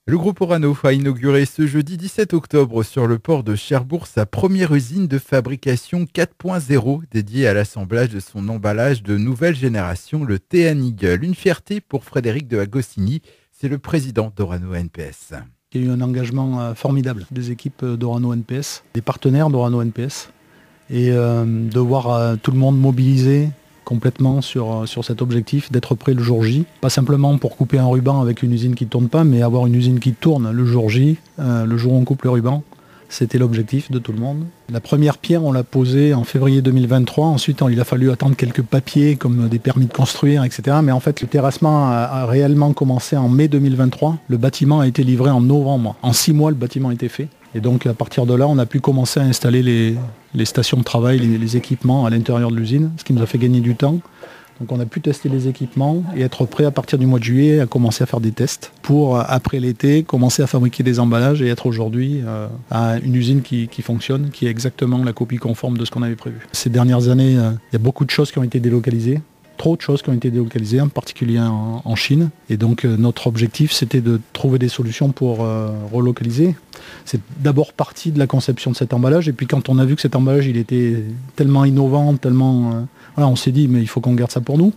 Le groupe Orano a inauguré ce jeudi 17 octobre sur le port de Cherbourg sa première usine de fabrication 4.0 dédiée à l'assemblage de son emballage de nouvelle génération, le TN Eagle. Une fierté pour Frédéric de Agostini, c'est le président d'Orano NPS. Il y a eu un engagement formidable des équipes d'Orano NPS, des partenaires d'Orano NPS, et de voir tout le monde mobilisé complètement sur cet objectif d'être prêt le jour J. Pas simplement pour couper un ruban avec une usine qui ne tourne pas, mais avoir une usine qui tourne le jour J, le jour où on coupe le ruban. C'était l'objectif de tout le monde. La première pierre, on l'a posée en février 2023. Ensuite, il a fallu attendre quelques papiers comme des permis de construire, etc. Mais en fait, le terrassement a réellement commencé en mai 2023. Le bâtiment a été livré en novembre. En 6 mois, le bâtiment a été fait. Et donc, à partir de là, on a pu commencer à installer les stations de travail, les équipements à l'intérieur de l'usine, ce qui nous a fait gagner du temps. Donc on a pu tester les équipements et être prêt à partir du mois de juillet à commencer à faire des tests pour, après l'été, commencer à fabriquer des emballages et être aujourd'hui à une usine qui fonctionne, qui est exactement la copie conforme de ce qu'on avait prévu. Ces dernières années, il y a beaucoup de choses qui ont été délocalisées. Trop de choses qui ont été délocalisées, en particulier en Chine. Et donc notre objectif, c'était de trouver des solutions pour relocaliser. C'est d'abord parti de la conception de cet emballage. Et puis quand on a vu que cet emballage, il était tellement innovant, tellement... voilà, on s'est dit, mais il faut qu'on garde ça pour nous.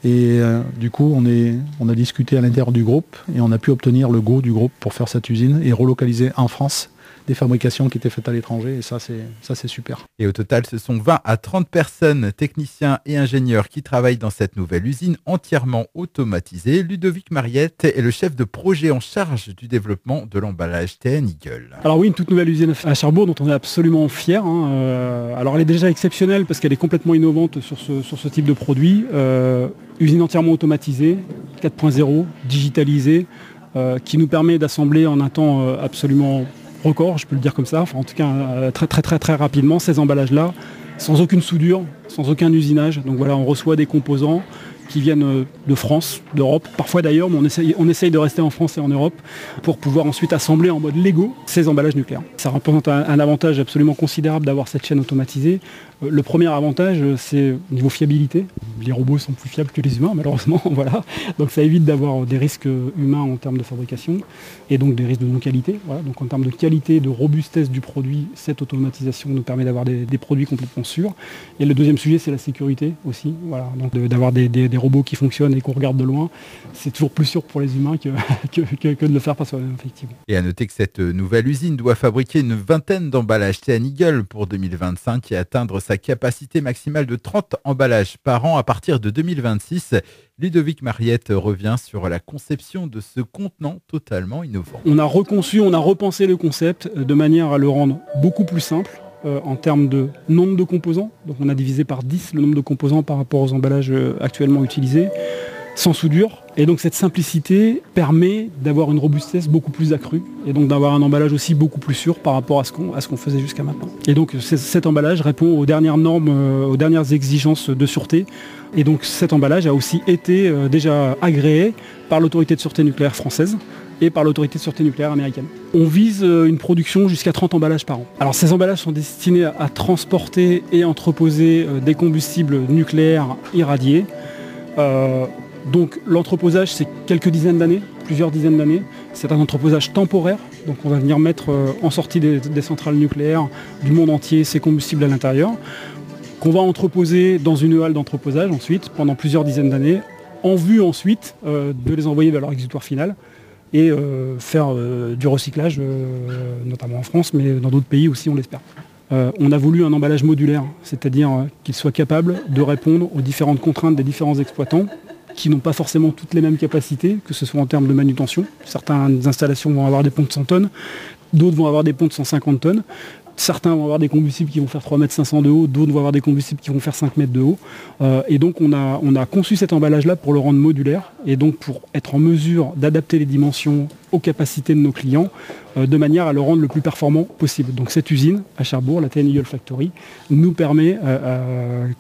Et du coup, on a discuté à l'intérieur du groupe et on a pu obtenir le go du groupe pour faire cette usine et relocaliser en France des fabrications qui étaient faites à l'étranger, et ça c'est super. Et au total, ce sont 20 à 30 personnes, techniciens et ingénieurs qui travaillent dans cette nouvelle usine entièrement automatisée. Ludovic Mariette est le chef de projet en charge du développement de l'emballage TN Eagle. Alors oui, une toute nouvelle usine à Cherbourg dont on est absolument fiers. Alors elle est déjà exceptionnelle parce qu'elle est complètement innovante sur ce type de produit. Usine entièrement automatisée, 4.0, digitalisée, qui nous permet d'assembler en un temps absolument record, je peux le dire comme ça, enfin en tout cas très rapidement ces emballages-là, sans aucune soudure, sans aucun usinage. Donc voilà, on reçoit des composants qui viennent de France, d'Europe, parfois d'ailleurs, mais on essaye de rester en France et en Europe pour pouvoir ensuite assembler en mode Lego ces emballages nucléaires. Ça représente un avantage absolument considérable d'avoir cette chaîne automatisée. Le premier avantage, c'est au niveau fiabilité. Les robots sont plus fiables que les humains, malheureusement. Voilà. Donc ça évite d'avoir des risques humains en termes de fabrication et donc des risques de non-qualité. Voilà. Donc en termes de qualité, de robustesse du produit, cette automatisation nous permet d'avoir des produits complètement sûrs. Et le deuxième sujet, c'est la sécurité aussi. Voilà. Donc d'avoir des robots qui fonctionnent et qu'on regarde de loin, c'est toujours plus sûr pour les humains que de le faire par soi-même, effectivement. Et à noter que cette nouvelle usine doit fabriquer une vingtaine d'emballages TN Eagle pour 2025 et atteindre sa capacité maximale de 30 emballages par an à partir de 2026. Ludovic Mariette revient sur la conception de ce contenant totalement innovant. On a repensé le concept de manière à le rendre beaucoup plus simple en termes de nombre de composants. Donc on a divisé par 10 le nombre de composants par rapport aux emballages actuellement utilisés, sans soudure. Et donc cette simplicité permet d'avoir une robustesse beaucoup plus accrue et donc d'avoir un emballage aussi beaucoup plus sûr par rapport à ce qu'on faisait jusqu'à maintenant. Et donc cet emballage répond aux dernières normes, aux dernières exigences de sûreté. Et donc cet emballage a aussi été déjà agréé par l'autorité de sûreté nucléaire française et par l'autorité de sûreté nucléaire américaine. On vise une production jusqu'à 30 emballages par an. Alors ces emballages sont destinés à transporter et entreposer des combustibles nucléaires irradiés. Donc l'entreposage, c'est quelques dizaines d'années, plusieurs dizaines d'années. C'est un entreposage temporaire, donc on va venir mettre en sortie des centrales nucléaires du monde entier ces combustibles à l'intérieur, qu'on va entreposer dans une halle d'entreposage ensuite, pendant plusieurs dizaines d'années, en vue ensuite de les envoyer vers leur exutoire final et faire du recyclage, notamment en France, mais dans d'autres pays aussi, on l'espère. On a voulu un emballage modulaire, c'est-à-dire qu'il soit capable de répondre aux différentes contraintes des différents exploitants, qui n'ont pas forcément toutes les mêmes capacités, que ce soit en termes de manutention. Certaines installations vont avoir des ponts de 100 tonnes, d'autres vont avoir des ponts de 150 tonnes. Certains vont avoir des combustibles qui vont faire 3,5 m de haut, d'autres vont avoir des combustibles qui vont faire 5 mètres de haut. Et donc on a conçu cet emballage-là pour le rendre modulaire et donc pour être en mesure d'adapter les dimensions aux capacités de nos clients de manière à le rendre le plus performant possible. Donc cette usine à Cherbourg, la TN Eagle Factory, nous permet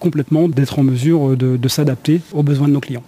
complètement d'être en mesure de s'adapter aux besoins de nos clients.